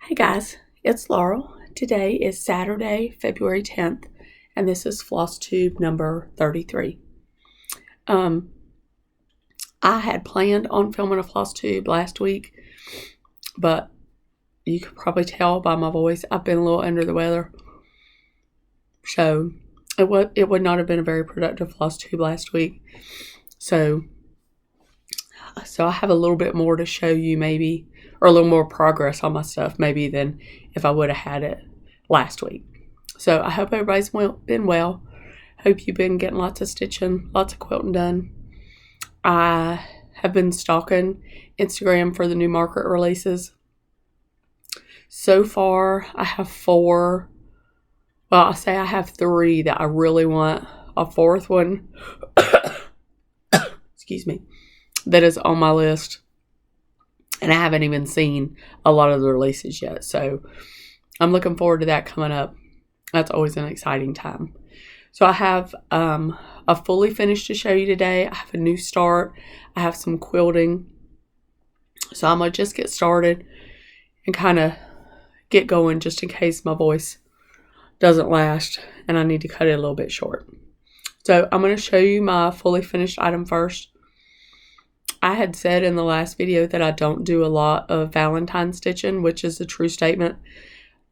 Hey guys, it's Laurel. Today is Saturday, February 10th, and this is FLOSSTUBE number 33. I had planned on filming a FLOSSTUBE last week, but you could probably tell by my voice I've been a little under the weather. So it would not have been a very productive FLOSSTUBE last week. So I have a little bit more to show you maybe, or a little more progress on my stuff maybe than if I would have had it last week. So I hope everybody's been well. Hope you've been getting lots of stitching, lots of quilting done. I have been stalking Instagram for the new market releases. So far, I have 4. Well, I say I have 3 that I really want. A 4th one, excuse me, that is on my list. And I haven't even seen a lot of the releases yet. So I'm looking forward to that coming up. That's always an exciting time. So I have a fully finished to show you today. I have a new start. I have some quilting. So I'm going to just get started and kind of get going just in case my voice doesn't last and I need to cut it a little bit short. So I'm going to show you my fully finished item first. I had said in the last video that I don't do a lot of Valentine stitching, which is a true statement.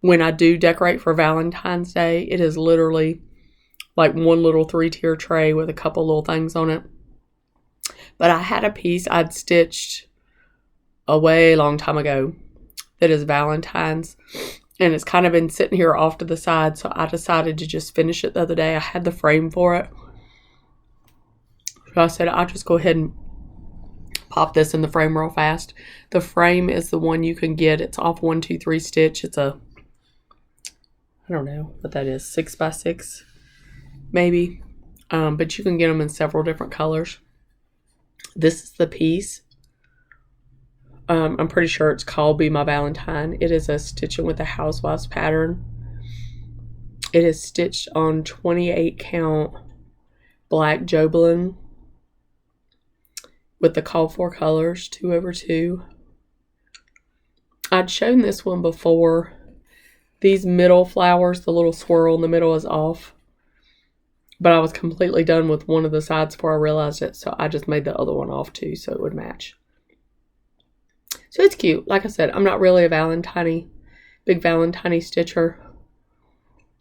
When I do decorate for Valentine's Day, it is literally like one little 3-tier tray with a couple little things on it. But I had a piece I'd stitched a way long time ago that is Valentine's, and it's kind of been sitting here off to the side, so I decided to just finish it the other day. I had the frame for it, so I said I'll just go ahead and pop this in the frame real fast. The frame is the one you can get. It's off 1 2 3 stitch. It's a, I don't know what that is, 6x6 maybe, but you can get them in several different colors. This is the piece. I'm pretty sure it's called Be My Valentine. It is a stitching with a housewives pattern. It is stitched on 28 count black Jobelan with the called for colors, 2/2. I'd shown this one before. These middle flowers, the little swirl in the middle is off, but I was completely done with one of the sides before I realized it, so I just made the other one off too so it would match. So it's cute. Like I said, I'm not really a big Valentine stitcher,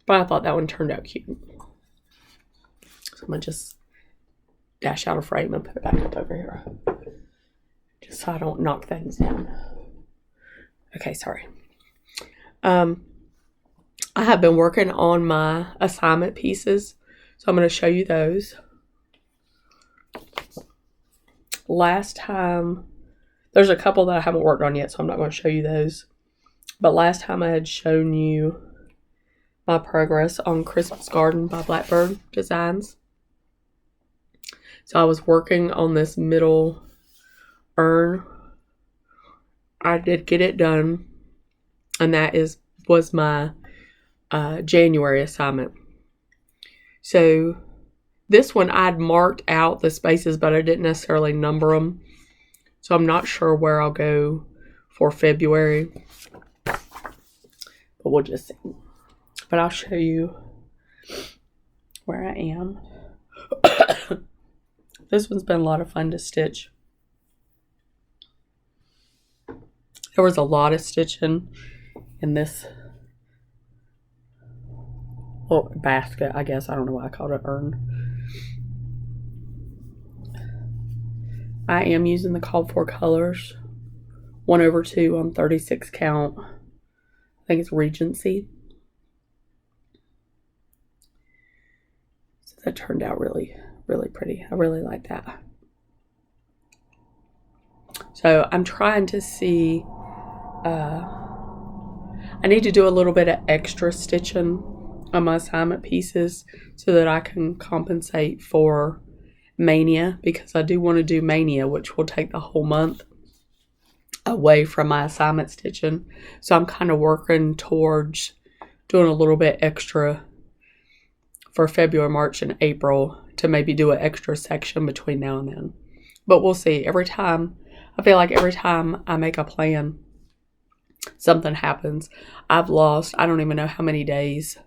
but I thought that one turned out cute. So I'm going to just dash out a frame and put it back up over here, just so I don't knock things down. Okay, sorry. I have been working on my assignment pieces, so I'm going to show you those. Last time, there's a couple that I haven't worked on yet, so I'm not going to show you those. But last time I had shown you my progress on Christmas Garden by Blackbird Designs. So I was working on this middle urn. I did get it done, and that was my January assignment. So this one I'd marked out the spaces, but I didn't necessarily number them. So I'm not sure where I'll go for February, but we'll just see. But I'll show you where I am. This one's been a lot of fun to stitch. There was a lot of stitching in this little basket, I guess. I don't know why I called it urn. I am using the called for colors, 1/2 on 36 count. I think it's Regency. So that turned out really, really pretty. I really like that. So I'm trying to see, I need to do a little bit of extra stitching on my assignment pieces so that I can compensate for Mania, because I do want to do Mania, which will take the whole month away from my assignment stitching. So I'm kind of working towards doing a little bit extra for February, March, and April to maybe do an extra section between now and then. But we'll see. I feel like every time I make a plan, something happens. I've lost, I don't even know how many days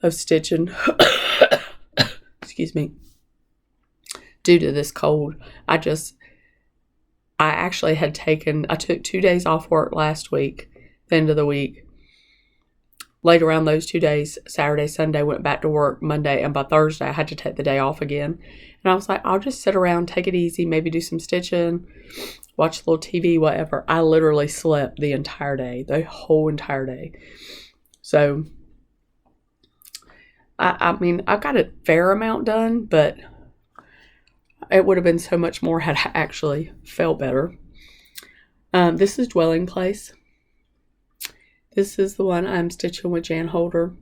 of stitching. Excuse me. Due to this cold. I actually I took 2 days off work last week, the end of the week. Later around those 2 days, Saturday, Sunday, went back to work Monday, and by Thursday I had to take the day off again. And I was like, I'll just sit around, take it easy, maybe do some stitching, watch a little TV, whatever. I literally slept the entire day, the whole entire day. So, I mean, I got a fair amount done, but it would have been so much more had I actually felt better. This is Dwelling Place. This is the one I'm stitching with Jan Holder.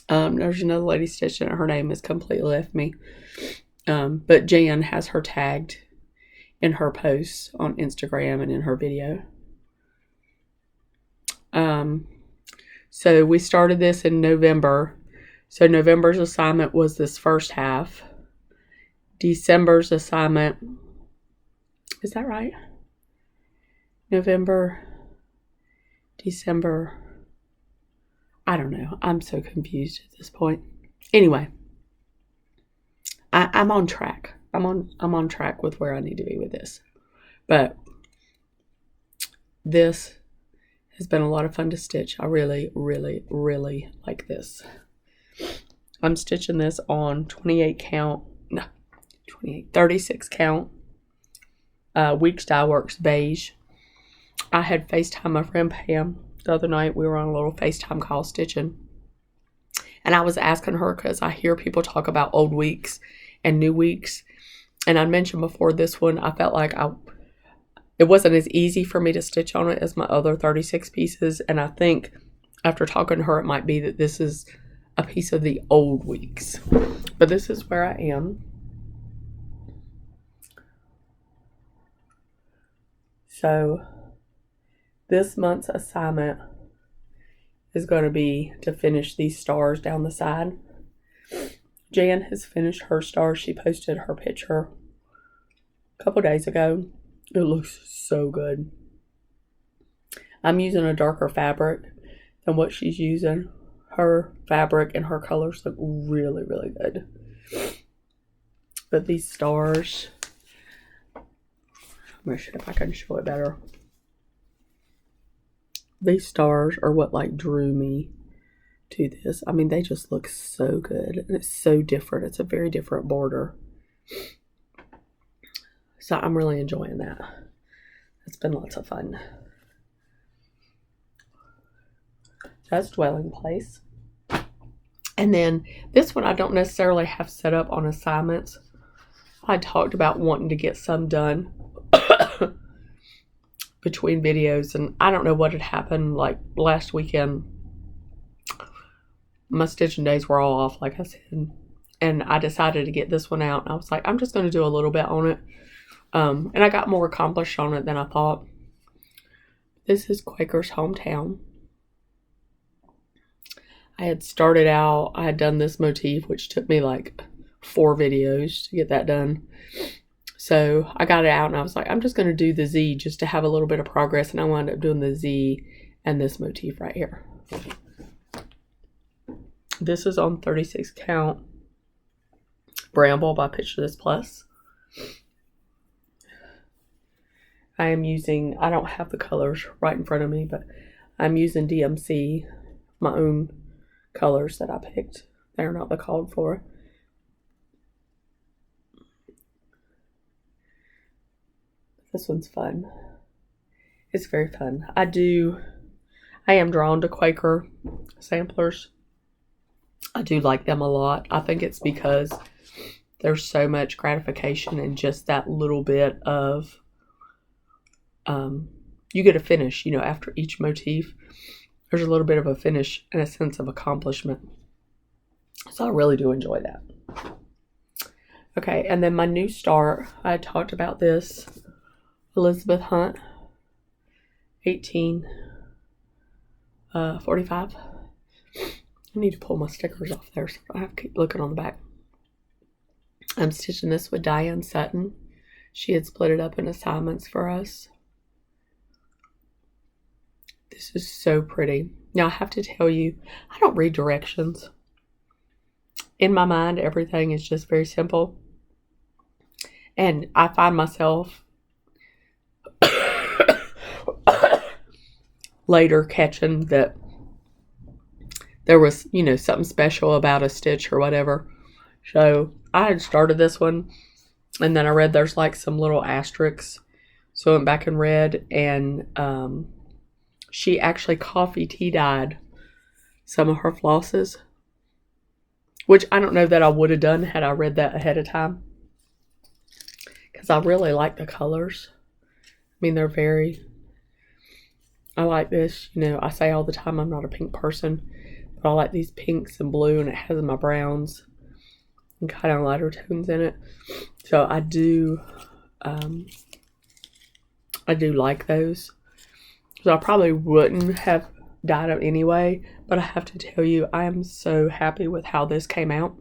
There's another lady stitching it. Her name has completely left me. But Jan has her tagged in her posts on Instagram and in her video. So we started this in November. So November's assignment was this first half. December's assignment, is that right? November, December, I don't know. I'm so confused at this point. Anyway, I'm on track. I'm on track with where I need to be with this. But this has been a lot of fun to stitch. I really, really, really like this. I'm stitching this on 36 count. Weeks Dye Works beige. I had FaceTime my friend Pam the other night. We were on a little FaceTime call stitching. And I was asking her because I hear people talk about old weeks and new weeks. And I mentioned before this one, I felt like it wasn't as easy for me to stitch on it as my other 36 pieces. And I think after talking to her, it might be that this is a piece of the old weeks. But this is where I am. So this month's assignment is going to be to finish these stars down the side. Jan has finished her stars. She posted her picture a couple days ago. It looks so good. I'm using a darker fabric than what she's using. Her fabric and her colors look really, really good. But these stars, I'm going to see if I can show it better. These stars are what like drew me to this. I mean, they just look so good. And it's so different. It's a very different border. So I'm really enjoying that. It's been lots of fun. That's Dwelling Place. And then this one I don't necessarily have set up on assignments. I talked about wanting to get some done between videos, and I don't know what had happened. Like last weekend, my stitching days were all off, like I said, and I decided to get this one out, and I was like, I'm just going to do a little bit on it, and I got more accomplished on it than I thought. This is Quaker's Hometown. I had started out, I had done this motif, which took me like 4 videos to get that done. So I got it out and I was like, I'm just going to do the Z just to have a little bit of progress. And I wound up doing the Z and this motif right here. This is on 36 count Bramble by Picture This Plus. I am using, I don't have the colors right in front of me, but I'm using DMC, my own colors that I picked. They're not the called for. This one's fun. It's very fun. I am drawn to Quaker samplers. I do like them a lot. I think it's because there's so much gratification in just that little bit of, you get a finish, you know, after each motif. There's a little bit of a finish and a sense of accomplishment. So I really do enjoy that. Okay, and then my new start, I talked about this. Elizabeth Hunt, 1845. I need to pull my stickers off there so I don't have to keep looking on the back. I'm stitching this with Diane Sutton. She had split it up in assignments for us. This is so pretty. Now, I have to tell you, I don't read directions. In my mind, everything is just very simple. And I find myself later catching that there was, something special about a stitch or whatever. So I had started this one, and then I read there's like some little asterisks. So I went back and read, and she actually coffee tea dyed some of her flosses, which I don't know that I would have done had I read that ahead of time, because I really like the colors. I mean, I like this. I say all the time I'm not a pink person, but I like these pinks and blue, and it has my browns and kind of lighter tones in it. So I do like those. So I probably wouldn't have dyed them anyway, but I have to tell you, I am so happy with how this came out.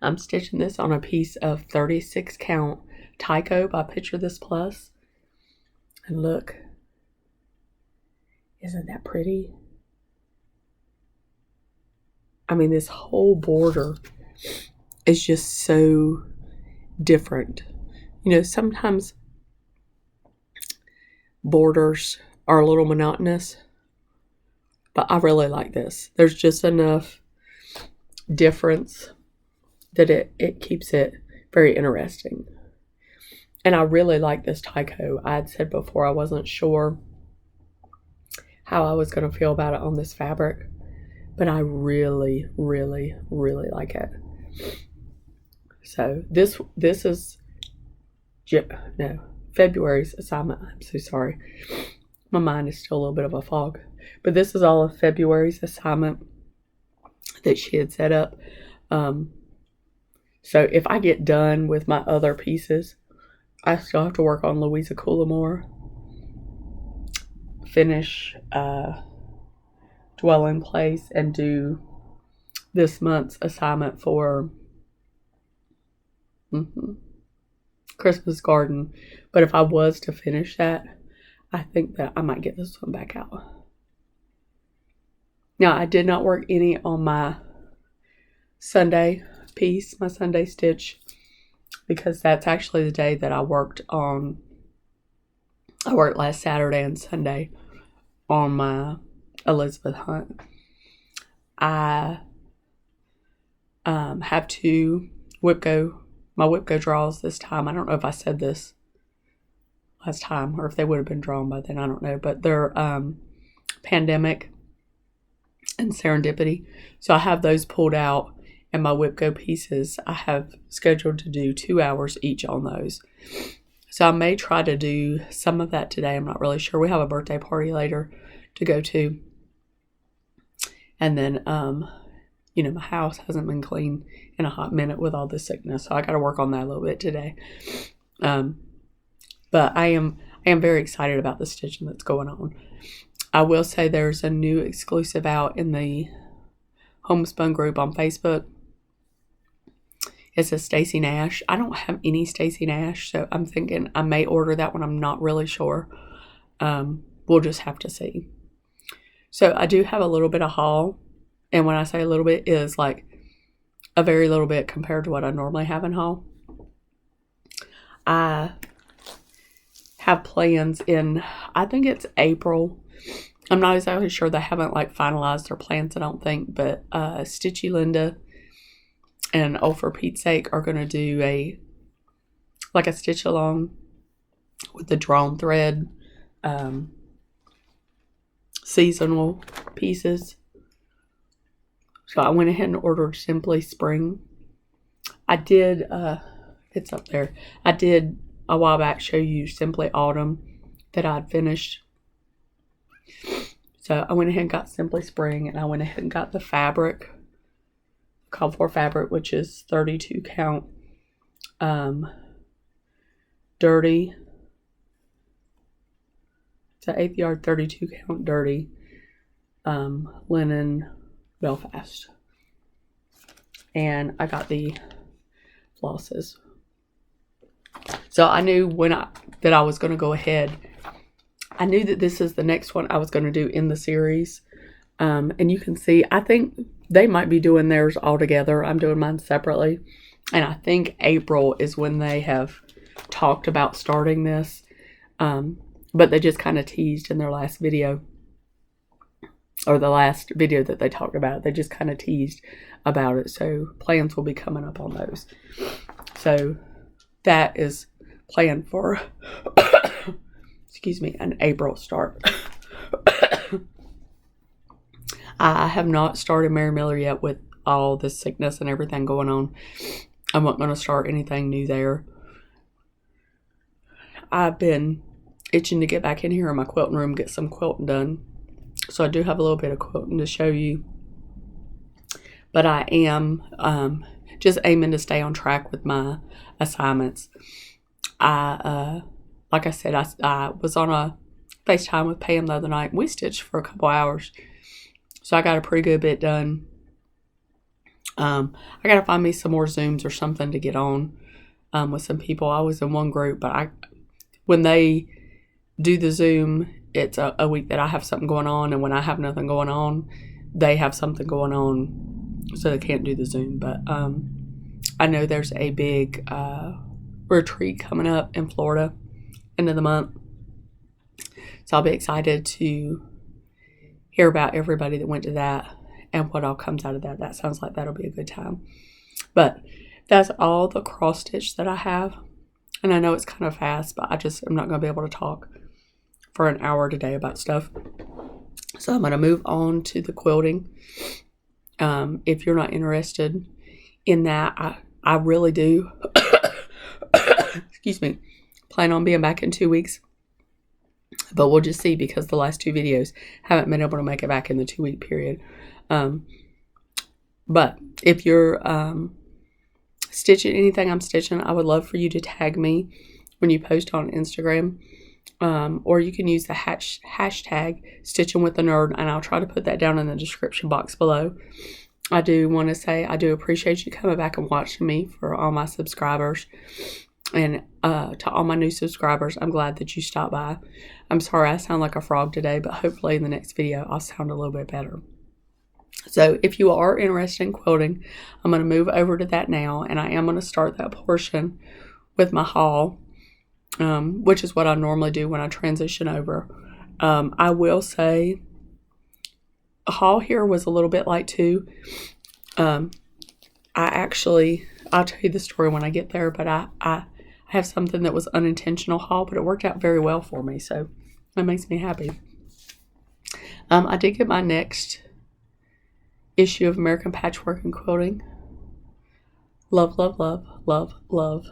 I'm stitching this on a piece of 36 count Tyco by Picture This Plus. And look, isn't that pretty? I mean, this whole border is just so different. Sometimes borders are a little monotonous, but I really like this. There's just enough difference that it keeps it very interesting. And I really like this Tyco. I had said before I wasn't sure how I was going to feel about it on this fabric, but I really, really, really like it. So this is February's assignment. I'm so sorry. My mind is still a little bit of a fog. But this is all of February's assignment that she had set up. So if I get done with my other pieces, I still have to work on Louisa Coulamore, finish Dwell in Place, and do this month's assignment for Christmas Garden. But if I was to finish that, I think that I might get this one back out. Now, I did not work any on my Sunday piece, my Sunday stitch, because that's actually the day that I worked on. I worked last Saturday and Sunday on my Elizabeth Hunt. I have two my Whipco draws this time. I don't know if I said this last time or if they would have been drawn by then. I don't know, but they're Pandemic and Serendipity. So I have those pulled out, and my Whipco pieces I have scheduled to do 2 hours each on those. So I may try to do some of that today. I'm not really sure. We have a birthday party later to go to. And then, my house hasn't been clean in a hot minute with all the sickness. So I got to work on that a little bit today. But I am very excited about the stitching that's going on. I will say there's a new exclusive out in the Homespun group on Facebook. It's a Stacey Nash. I don't have any Stacey Nash, so I'm thinking I may order that one. I'm not really sure. We'll just have to see. So I do have a little bit of haul. And when I say a little bit, it is like a very little bit compared to what I normally have in haul. I have plans in, I think it's April. I'm not exactly sure. They haven't finalized their plans, I don't think. But Stitchy Linda and Oh For Pete's Sake are going to do a stitch along with the drawn thread seasonal pieces. So I went ahead and ordered Simply Spring. I did, it's up there. I did a while back show you Simply Autumn that I'd finished. So I went ahead and got Simply Spring, and I went ahead and got the fabric, called for fabric, which is 32 count dirty. It's an 1/8 yard 32 count dirty linen Belfast. And I got the flosses. So I knew that I was going to go ahead I knew that this is the next one I was going to do in the series. And you can see, I think they might be doing theirs all together. I'm doing mine separately. And I think April is when they have talked about starting this. But they just kind of teased in their last video. Or the last video that they talked about. They just kind of teased about it. So plans will be coming up on those. So that is planned for, excuse me, an April start. I have not started Mary Miller yet with all this sickness and everything going on. I'm not going to start anything new there. I've been itching to get back in here in my quilting room, get some quilting done. So I do have a little bit of quilting to show you. But I am just aiming to stay on track with my assignments. Like I said, I was on a FaceTime with Pam the other night. We stitched for a couple hours. So I got a pretty good bit done. I got to find me some more Zooms or something to get on with some people. I was in one group, but when they do the Zoom, it's a week that I have something going on. And when I have nothing going on, they have something going on. So they can't do the Zoom. But I know there's a big retreat coming up in Florida, end of the month. So I'll be excited to hear about everybody that went to that and what all comes out of that. That sounds like that'll be a good time. But that's all the cross stitch that I have. And I know it's kind of fast, but I'm not going to be able to talk for an hour today about stuff. So I'm going to move on to the quilting. If you're not interested in that, I really do, excuse me, plan on being back in 2 weeks. But we'll just see, because the last 2 videos haven't been able to make it back in the 2-week period. But if you're stitching anything I'm stitching, I would love for you to tag me when you post on Instagram. Or you can use the hashtag Stitching with a Nerd, and I'll try to put that down in the description box below. I do want to say I do appreciate you coming back and watching me, for all my subscribers. And to all my new subscribers, I'm glad that you stopped by. I'm sorry I sound like a frog today, but hopefully in the next video I'll sound a little bit better. So if you are interested in quilting, I'm going to move over to that now, and I am going to start that portion with my haul, which is what I normally do when I transition over. I will say a haul here was a little bit light too. I'll tell you the story when I get there, but I have something that was unintentional haul, but it worked out very well for me, so that makes me happy. I did get my next issue of American Patchwork and Quilting. Love, love, love, love, love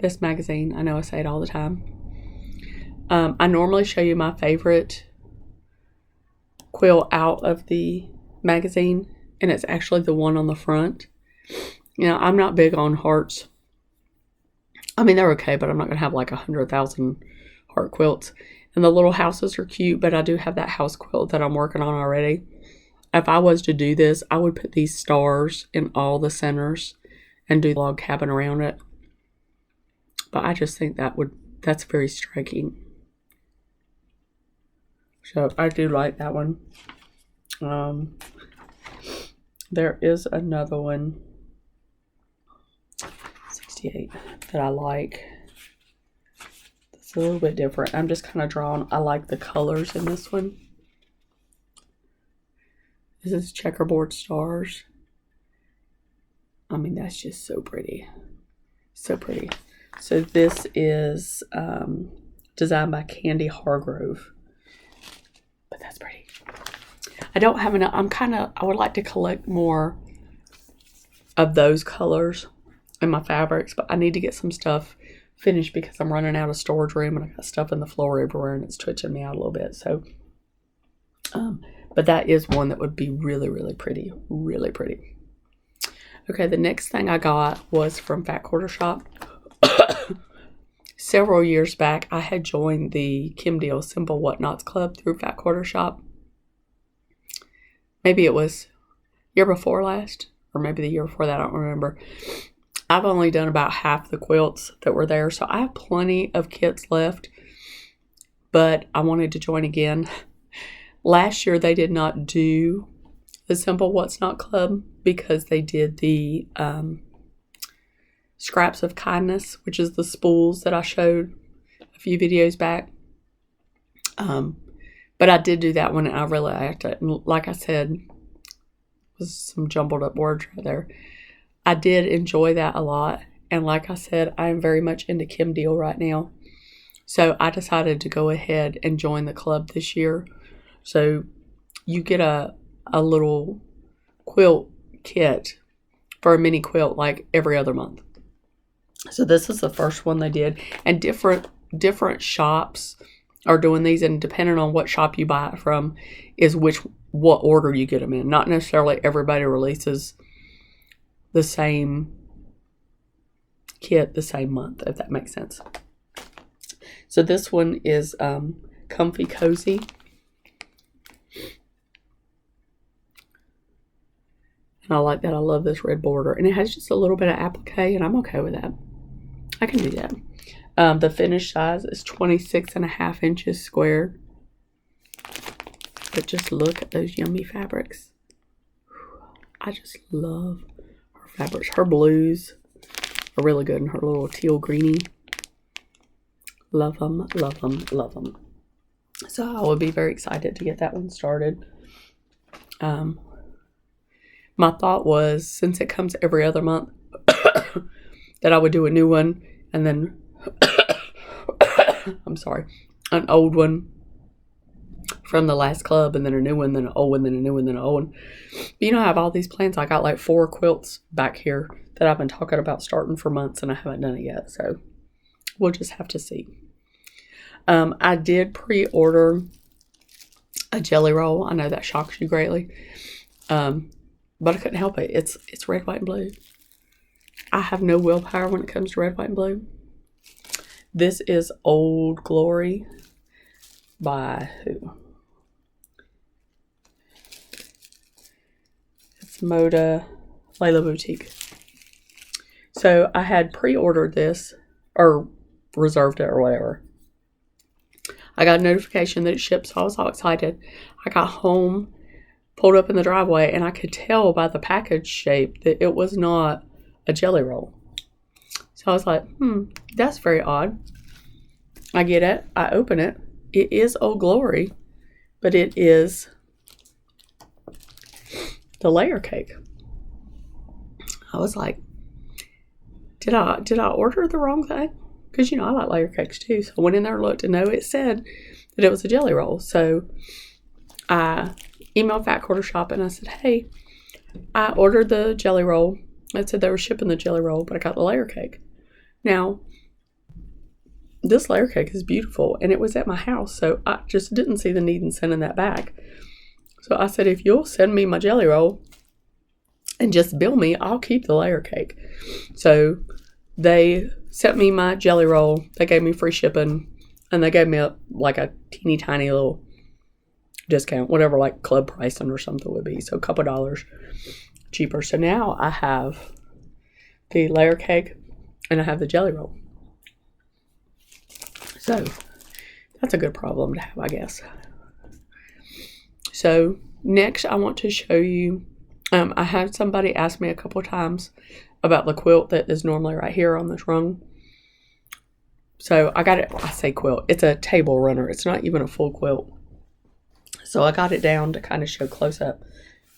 this magazine. I know I say it all the time. I normally show you my favorite quilt out of the magazine, and it's actually the one on the front. You know, I'm not big on hearts. I mean, they're okay, but I'm not going to have like 100,000 heart quilts. And the little houses are cute, but I do have that house quilt that I'm working on already. If I was to do this, I would put these stars in all the centers and do the log cabin around it. But I just think that's very striking. So I do like that one. There is another one, 68, that I like. It's a little bit different. I'm just kind of drawn. I like the colors in this one. This is checkerboard stars. I mean, that's just so pretty. So pretty. So this is designed by Candy Hargrove. But that's pretty. I don't have enough. I would like to collect more of those colors in my fabrics, but I need to get some stuff finished because I'm running out of storage room and I got stuff in the floor everywhere and it's twitching me out a little bit. So, but that is one that would be really, really pretty. Really pretty. Okay, the next thing I got was from Fat Quarter Shop. Several years back, I had joined the Kim Deal Simple Whatnots Club through Fat Quarter Shop. Maybe it was year before last, or maybe the year before that, I don't remember. I've only done about half the quilts that were there, so I have plenty of kits left. but I wanted to join again. Last year they did not do the Simple What's Not Club because they did the Scraps of Kindness, which is the spools that I showed a few videos back. But I did do that one, and I really liked it. And like I said, was some jumbled up words right there. I did enjoy that a lot. And like I said, I am very much into Kim Deal right now. So I decided to go ahead and join the club this year. So you get a little quilt kit for a mini quilt like every other month. So this is the first one they did. And different shops are doing these, and depending on what shop you buy it from is what order you get them in. Not necessarily everybody releases the same kit the same month, if that makes sense. So this one is Comfy Cozy. And I like that. I love this red border. And it has just a little bit of applique, and I'm okay with that. I can do that. The finished size is 26.5 inches squared. But just look at those yummy fabrics. I just love her fabrics. Her blues are really good, and her little teal greeny. Love them, love them, love them. So I will be very excited to get that one started. My thought was, since it comes every other month, that I would do a new one, and then I'm sorry, an old one from the last club, and then a new one, then an old one, then a new one, then an old one. But you know, I have all these plans. I got like 4 quilts back here that I've been talking about starting for months, and I haven't done it yet. So we'll just have to see. I did pre-order a jelly roll. I know that shocks you greatly. But I couldn't help it. It's red, white, and blue. I have no willpower when it comes to red, white, and blue. This is Old Glory by who? It's Moda Layla Boutique. So I had pre-ordered this, or reserved it, or whatever. I got a notification that it shipped, so I was all excited. I got home, pulled up in the driveway, and I could tell by the package shape that it was not a jelly roll. So I was like, that's very odd. I get it. I open it. It is Old Glory, but it is the layer cake. I was like, did I order the wrong thing? Because, I like layer cakes too. So I went in there and looked, and no, it said that it was a jelly roll. So I emailed Fat Quarter Shop, and I said, hey, I ordered the jelly roll. I said they were shipping the jelly roll, but I got the layer cake. Now, this layer cake is beautiful, and it was at my house, so I just didn't see the need in sending that back. So I said, if you'll send me my jelly roll and just bill me, I'll keep the layer cake. So they sent me my jelly roll. They gave me free shipping, and they gave me a teeny tiny little discount, whatever, like club pricing or something would be. So a couple dollars cheaper. So now I have the layer cake and I have the jelly roll. So that's a good problem to have, I guess. So next I want to show you, I had somebody ask me a couple times about the quilt that is normally right here on this rung. So I got it, I say quilt, it's a table runner. It's not even a full quilt. So I got it down to kind of show close up.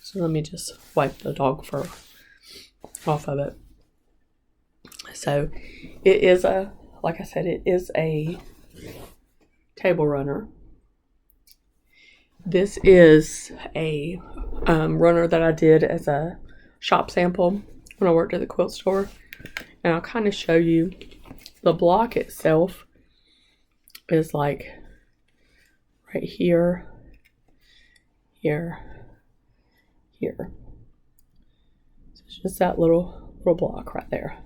So let me just wipe the dog fur off of it. So it is like I said, it is a table runner. This is a runner that I did as a shop sample when I worked at the quilt store. And I'll kind of show you. The block itself is like right here, here, here. So it's just that little block right there.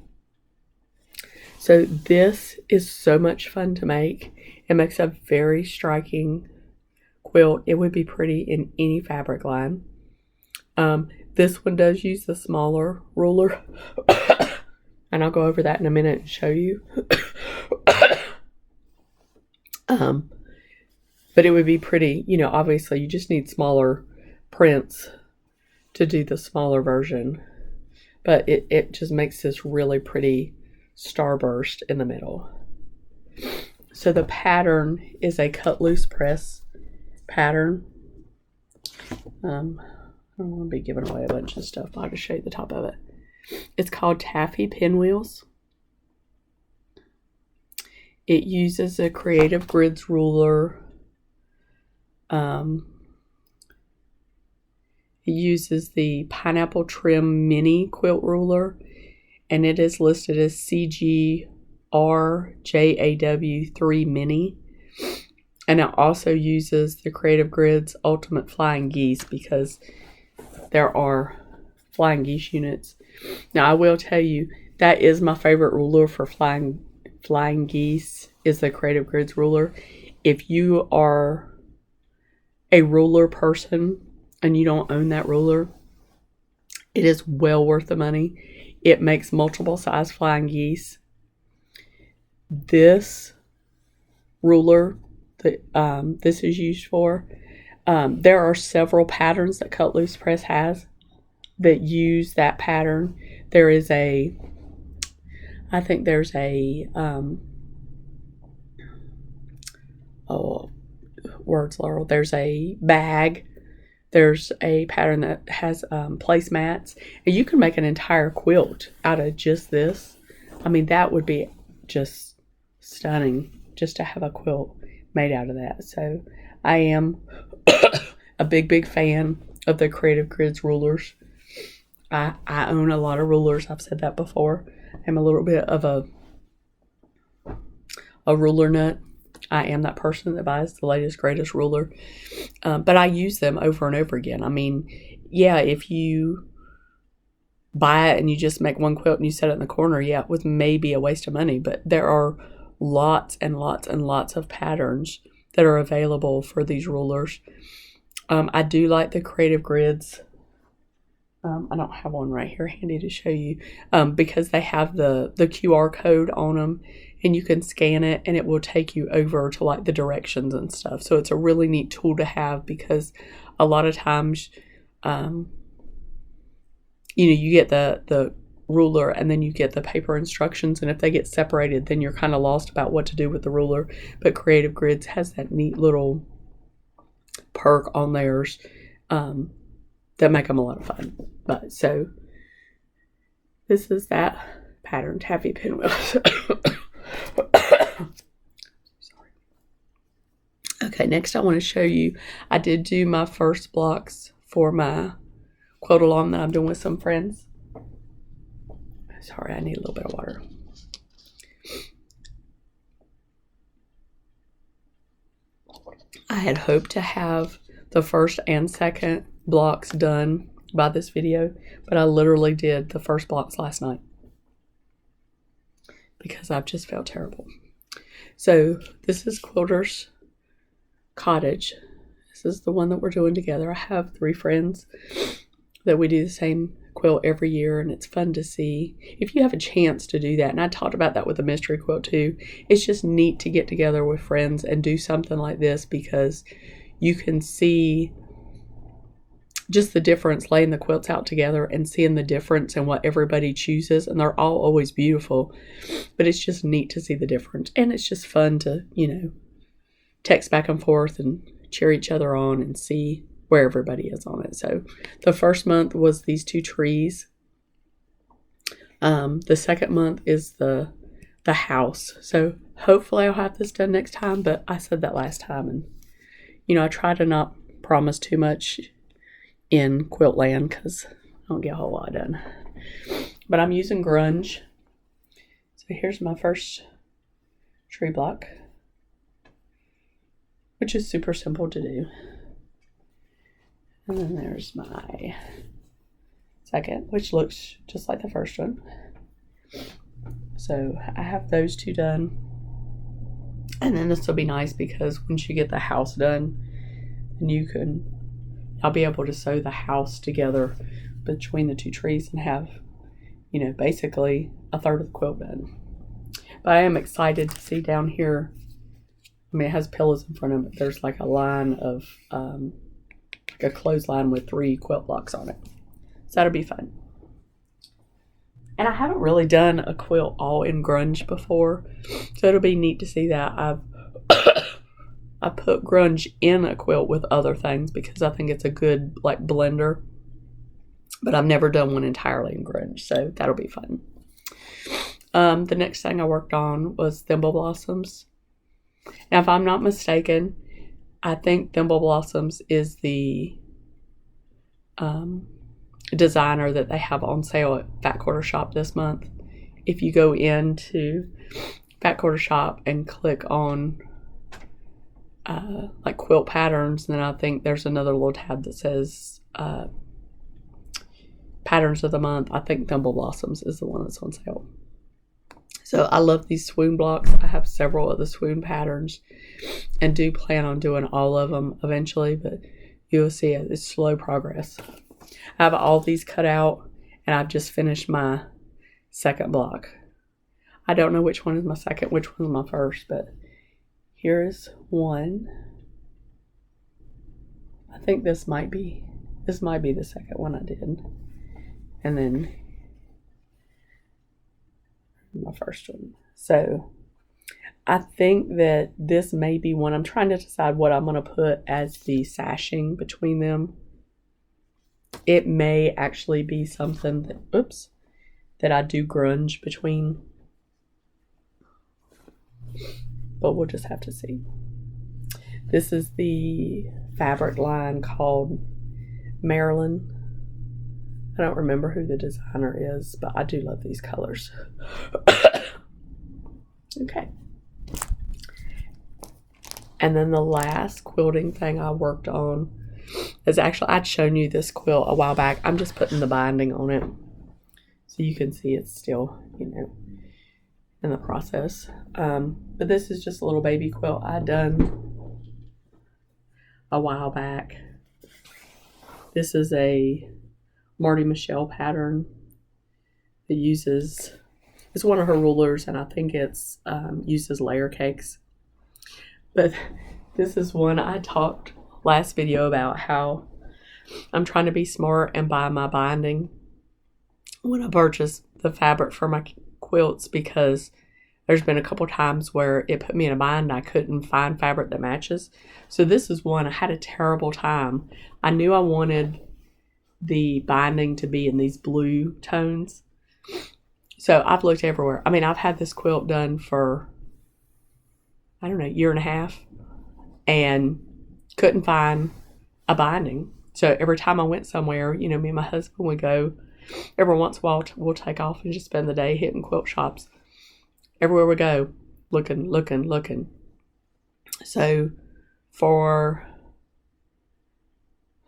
So this is so much fun to make. It makes a very striking quilt. It would be pretty in any fabric line. This one does use the smaller ruler. And I'll go over that in a minute and show you. But it would be pretty, you know, obviously you just need smaller prints to do the smaller version. But it just makes this really pretty starburst in the middle. So the pattern is a cut loose press pattern. I don't want to be giving away a bunch of stuff, but I'll just show you the top of it. It's called Taffy Pinwheels. It uses a Creative Grids ruler. It uses the Pineapple Trim Mini Quilt Ruler, and it is listed as CGRJAW3 Mini. And it also uses the Creative Grids Ultimate Flying Geese because there are flying geese units. Now, I will tell you, that is my favorite ruler for flying geese, is the Creative Grids ruler. If you are a ruler person and you don't own that ruler, it is well worth the money. It makes multiple size flying geese. This ruler that this is used for, there are several patterns that Cut Loose Press has that use that pattern. There is I think there's a words plural. There's a bag. There's a pattern that has placemats, and you can make an entire quilt out of just this. I mean, that would be just stunning, just to have a quilt made out of that. So I am a big fan of the Creative Grids rulers. I own a lot of rulers. I've said that before. I'm a little bit of a ruler nut. I am that person that buys the latest, greatest ruler. But I use them over and over again. I mean, yeah, if you buy it and you just make one quilt and you set it in the corner, yeah, it was maybe a waste of money. But there are lots and lots and lots of patterns that are available for these rulers. I do like the Creative Grids. I don't have one right here handy to show you because they have the QR code on them, and you can scan it and it will take you over to like the directions and stuff. So it's a really neat tool to have because a lot of times, you get the ruler and then you get the paper instructions, and if they get separated, then you're kind of lost about what to do with the ruler. But Creative Grids has that neat little perk on theirs that make them a lot of fun. But so this is that pattern, Taffy Pinwheel. Sorry. Okay, next I want to show you, I did do my first blocks for my quote along that I'm doing with some friends. Sorry, I need a little bit of water. I had hoped to have the first and second blocks done by this video, but I literally did the first blocks last night because I've just felt terrible. So this is Quilter's Cottage. This is the one that we're doing together. I have 3 friends that we do the same quilt every year, and it's fun to see if you have a chance to do that. And I talked about that with the mystery quilt too. It's just neat to get together with friends and do something like this because you can see just the difference, laying the quilts out together and seeing the difference in what everybody chooses. And they're all always beautiful, but it's just neat to see the difference. And it's just fun to, text back and forth and cheer each other on and see where everybody is on it. So the first month was these 2 trees. The second month is the house. So hopefully I'll have this done next time, but I said that last time, and I try to not promise too much in quilt land because I don't get a whole lot done. But I'm using grunge. So here's my first tree block, which is super simple to do. And then there's my second, which looks just like the first one. So I have those 2 done. And then this will be nice because once you get the house done, then I'll be able to sew the house together between the 2 trees and have, basically a third of the quilt done. But I am excited to see down here I mean, it has pillows in front of it. There's like a line of, like a clothesline with 3 quilt blocks on it. So that'll be fun. And I haven't really done a quilt all in grunge before, so it'll be neat to see that. I put grunge in a quilt with other things because I think it's a good like blender, but I've never done one entirely in grunge, so that'll be fun. The next thing I worked on was Thimble Blossoms. Now, if I'm not mistaken, I think Thimble Blossoms is the designer that they have on sale at Fat Quarter Shop this month. If you go into Fat Quarter Shop and click on like quilt patterns, then I think there's another little tab that says patterns of the month. I think Thimble Blossoms is the one that's on sale. So I love these swoon blocks. I have several of the swoon patterns and do plan on doing all of them eventually, but you'll see it's slow progress. I have all these cut out and I've just finished my second block. I don't know which one is my second, which one is my first, but here is one. I think this might be the second one I did. And then my first one. So I think that this may be one. I'm trying to decide what I'm going to put as the sashing between them. It may actually be something that I do grunge between. But we'll just have to see. This is the fabric line called Maryland. I don't remember who the designer is, but I do love these colors. Okay. And then the last quilting thing I worked on is actually, I'd shown you this quilt a while back. I'm just putting the binding on it so you can see it's still, in the process. But this is just a little baby quilt I'd done a while back. This is a Marty Michelle pattern that it's one of her rulers, and I think it's uses layer cakes. But this is one I talked last video about how I'm trying to be smart and buy my binding when I purchase the fabric for my quilts, because there's been a couple times where it put me in a bind and I couldn't find fabric that matches. So this is one I had a terrible time. I knew I wanted the binding to be in these blue tones. So I've looked everywhere. I mean, I've had this quilt done for, I don't know, 1.5 years and couldn't find a binding. So every time I went somewhere, me and my husband would go, every once in a while we'll take off and just spend the day hitting quilt shops. Everywhere we go, looking. So for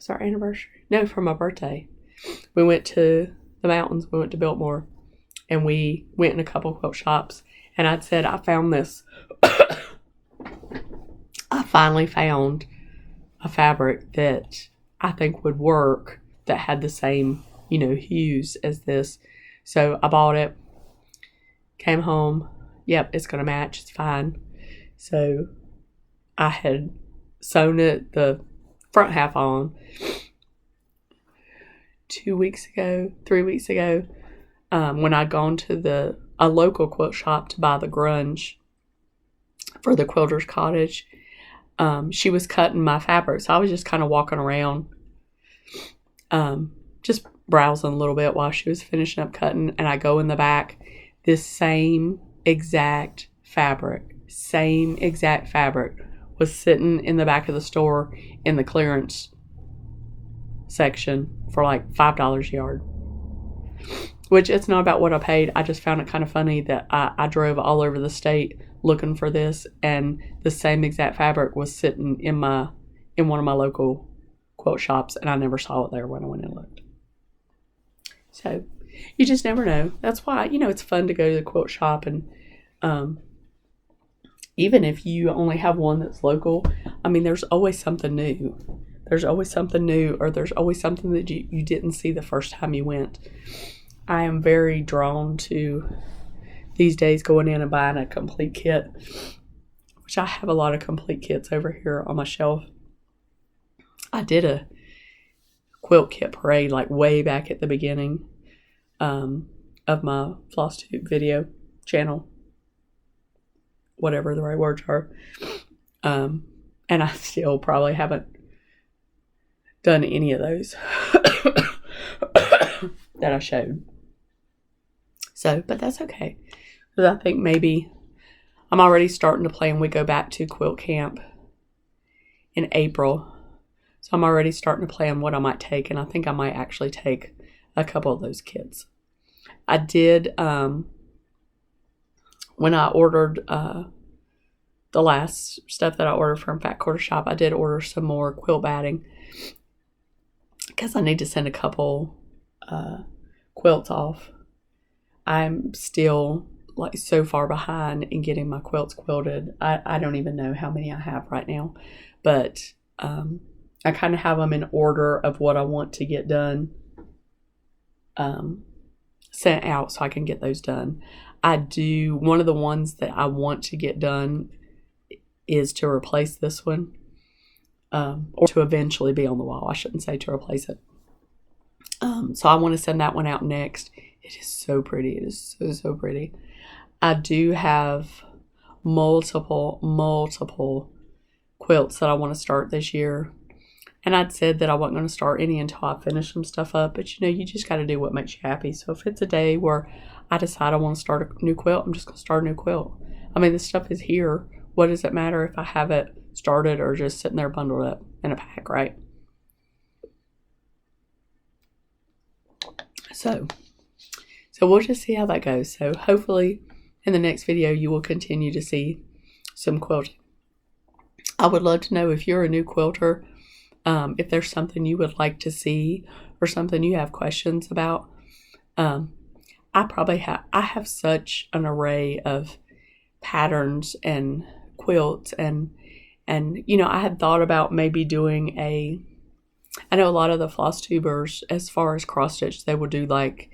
our anniversary? No, for my birthday. We went to the mountains. We went to Biltmore. And we went in a couple quilt shops. And I'd said, I found this. I finally found a fabric that I think would work, that had the same, hues as this. So I bought it. Came home. Yep, it's going to match. It's fine. So I had sewn it, the front half on 3 weeks ago, when I'd gone to a local quilt shop to buy the grunge for the quilter's cottage. She was cutting my fabric, so I was just kind of walking around, just browsing a little bit while she was finishing up cutting, and I go in the back. This same exact fabric was sitting in the back of the store in the clearance section for like $5 a yard. Which, it's not about what I paid. I just found it kind of funny that I drove all over the state looking for this, and the same exact fabric was sitting in one of my local quilt shops, and I never saw it there when I went and looked. So you just never know. That's why, it's fun to go to the quilt shop, and even if you only have one that's local, I mean, there's always something new. Or there's always something that you didn't see the first time you went. I am very drawn to, these days, going in and buying a complete kit which I have a lot of complete kits over here on my shelf. I did a quilt kit parade like way back at the beginning of my FLOSSTUBE video channel, whatever the right words are. And I still probably haven't done any of those that I showed. So, but that's okay. Because I think maybe I'm already starting to plan. We go back to quilt camp in April. So I'm already starting to plan what I might take. And I think I might actually take a couple of those kits. I did, when I ordered the last stuff that I ordered from Fat Quarter Shop, I did order some more quilt batting because I need to send a couple quilts off. I'm still like so far behind in getting my quilts quilted. I don't even know how many I have right now, but I kind of have them in order of what I want to get done, sent out so I can get those done. One of the ones that I want to get done is to replace this one, or to eventually be on the wall. I shouldn't say to replace it. So I want to send that one out next. It is so pretty. It is so, so pretty. I do have multiple quilts that I want to start this year. And I'd said that I wasn't going to start any until I finish some stuff up. But, you know, you just got to do what makes you happy. So if it's a day where I decide I want to start a new quilt, I'm just going to start a new quilt. I mean, this stuff is here. What does it matter if I have it started or just sitting there bundled up in a pack, right? So we'll just see how that goes. So hopefully in the next video you will continue to see some quilting. I would love to know if you're a new quilter, if there's something you would like to see or something you have questions about. I have such an array of patterns and quilts and you know, I had thought about maybe doing I know a lot of the floss tubers, as far as cross stitch, they will do like,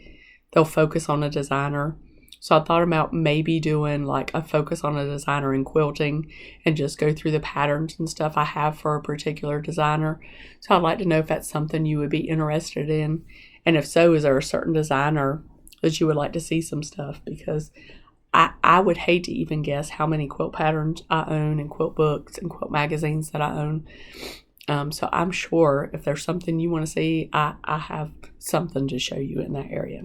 they'll focus on a designer. So I thought about maybe doing like a focus on a designer in quilting and just go through the patterns and stuff I have for a particular designer. So I'd like to know if that's something you would be interested in. And if so, is there a certain designer that you would like to see some stuff? Because I would hate to even guess how many quilt patterns I own and quilt books and quilt magazines that I own. So I'm sure if there's something you want to see, I have something to show you in that area.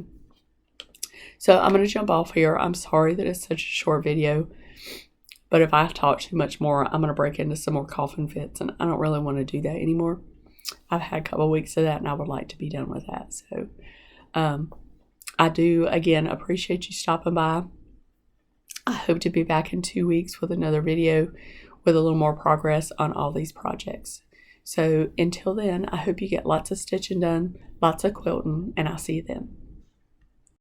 So I'm going to jump off here. I'm sorry that it's such a short video, but if I talk too much more, I'm going to break into some more coughing fits, and I don't really want to do that anymore. I've had a couple of weeks of that, and I would like to be done with that. So I do, again, appreciate you stopping by. I hope to be back in 2 weeks with another video with a little more progress on all these projects. So until then, I hope you get lots of stitching done, lots of quilting, and I'll see you then.